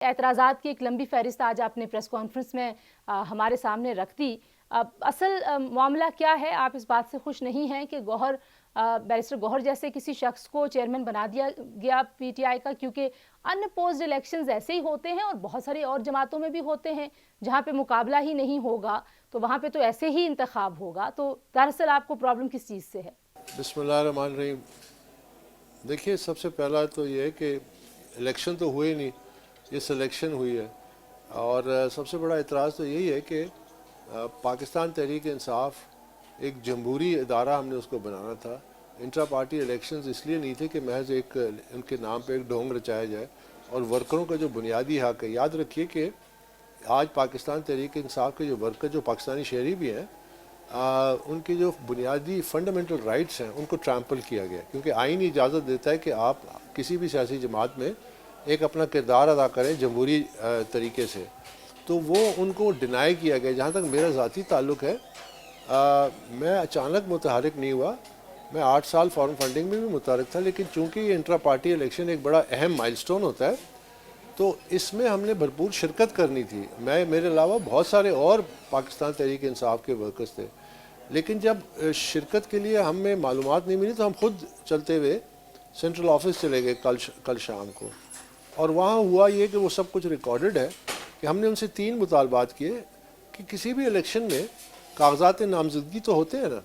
اعتراضات کی ایک لمبی فہرست آج آپ نے پریس کانفرنس میں ہمارے سامنے رکھ دی۔ اصل معاملہ کیا ہے؟ آپ اس بات سے خوش نہیں ہیں کہ بیرسٹر گوہر جیسے کسی شخص کو چیئرمین بنا دیا گیا پی ٹی آئی کا، کیونکہ ان اپوزڈ الیکشنز ایسے ہی ہوتے ہیں اور بہت ساری اور جماعتوں میں بھی ہوتے ہیں جہاں پہ مقابلہ ہی نہیں ہوگا تو وہاں پہ تو ایسے ہی انتخاب ہوگا۔ تو دراصل آپ کو پرابلم کس چیز سے ہے؟ بسم اللہ الرحمن الرحیم۔ دیکھیے، سب سے پہلا تو یہ ہے کہ الیکشن تو ہوئے نہیں، یہ سلیکشن ہوئی ہے، اور سب سے بڑا اعتراض تو یہی ہے کہ پاکستان تحریک انصاف ایک جمہوری ادارہ ہم نے اس کو بنانا تھا۔ انٹرا پارٹی الیکشنز اس لیے نہیں تھے کہ محض ایک ان کے نام پہ ایک ڈھونگ رچایا جائے، اور ورکروں کا جو بنیادی حق ہے، یاد رکھیے کہ آج پاکستان تحریک انصاف کے جو ورکر جو پاکستانی شہری بھی ہیں، ان کی جو بنیادی فنڈامنٹل رائٹس ہیں ان کو ٹرامپل کیا گیا، کیونکہ آئین اجازت دیتا ہے کہ آپ کسی بھی سیاسی جماعت میں ایک اپنا کردار ادا کریں جمہوری طریقے سے، تو وہ ان کو ڈینائی کیا گیا۔ جہاں تک میرا ذاتی تعلق ہے، میں اچانک متحرک نہیں ہوا، میں 8 سال فارم فنڈنگ میں بھی متحرک تھا، لیکن چونکہ یہ انٹرا پارٹی الیکشن ایک بڑا اہم مائل سٹون ہوتا ہے تو اس میں ہم نے بھرپور شرکت کرنی تھی۔ میرے علاوہ بہت سارے اور پاکستان تحریک انصاف کے ورکرز تھے، لیکن جب شرکت کے لیے ہمیں معلومات نہیں ملی تو ہم خود چلتے ہوئے سینٹرل آفس چلے گئے کل شام کو، اور وہاں ہوا یہ کہ وہ سب کچھ ریکارڈڈ ہے کہ ہم نے ان سے 3 مطالبات کیے کہ کسی بھی الیکشن میں کاغذات نامزدگی تو ہوتے ہیں نا،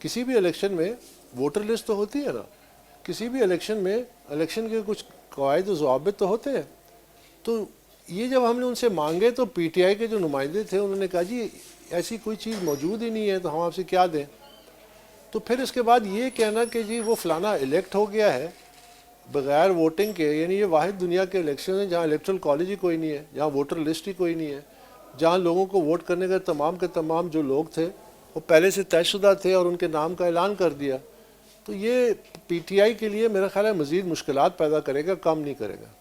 کسی بھی الیکشن میں ووٹر لسٹ تو ہوتی ہے نا، کسی بھی الیکشن میں الیکشن کے کچھ قواعد و ضوابط تو ہوتے ہیں۔ تو یہ جب ہم نے ان سے مانگے تو پی ٹی آئی کے جو نمائندے تھے انہوں نے کہا جی ایسی کوئی چیز موجود ہی نہیں ہے تو ہم آپ سے کیا دیں۔ تو پھر اس کے بعد یہ کہنا کہ جی وہ فلانا الیکٹ ہو گیا ہے بغیر ووٹنگ کے، یعنی یہ واحد دنیا کے الیکشن ہیں جہاں الیکٹرل کالج ہی کوئی نہیں ہے، جہاں ووٹر لسٹ ہی کوئی نہیں ہے، جہاں لوگوں کو ووٹ کرنے کے تمام جو لوگ تھے وہ پہلے سے طے شدہ تھے اور ان کے نام کا اعلان کر دیا۔ تو یہ پی ٹی آئی کے لیے میرا خیال ہے مزید مشکلات پیدا کرے گا، کم نہیں کرے گا۔